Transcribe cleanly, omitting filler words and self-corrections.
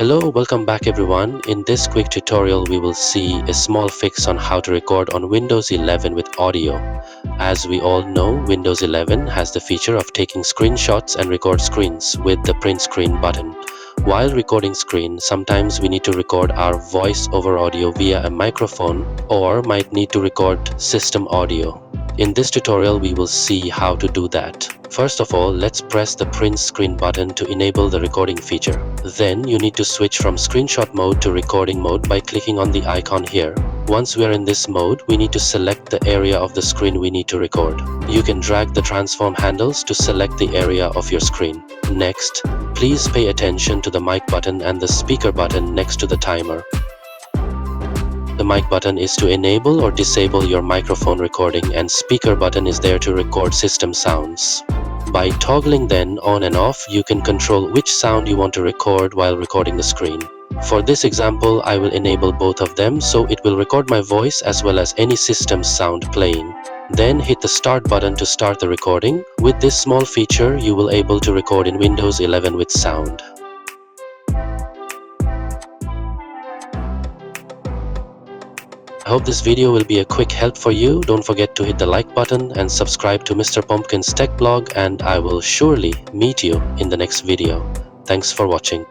Hello, welcome back everyone. In this quick tutorial we will see a small fix on how to record on Windows 11 with audio. As we all know, Windows 11 has the feature of taking screenshots and record screens with the print screen button. While recording screen, sometimes we need to record our voice over audio via a microphone or might need to record system audio. In this tutorial we will see how to do that. First of all, let's press the print screen button to enable the recording feature. Then you need to switch from screenshot mode to recording mode by clicking on the icon here. Once we are in this mode, we need to select the area of the screen we need to record. You can drag the transform handles to select the area of your screen. Next, please pay attention to the mic button and the speaker button next to the timer. The mic button is to enable or disable your microphone recording, and speaker button is there to record system sounds. By toggling them on and off, you can control which sound you want to record while recording the screen. For this example, I will enable both of them so it will record my voice as well as any system sound playing. Then hit the start button to start the recording. With this small feature, you will able to record in Windows 11 with sound. I hope this video will be a quick help for you. Don't forget to hit the like button and subscribe to Mr. Pumpkin's Tech Blog, and I will surely meet you in the next video. Thanks for watching.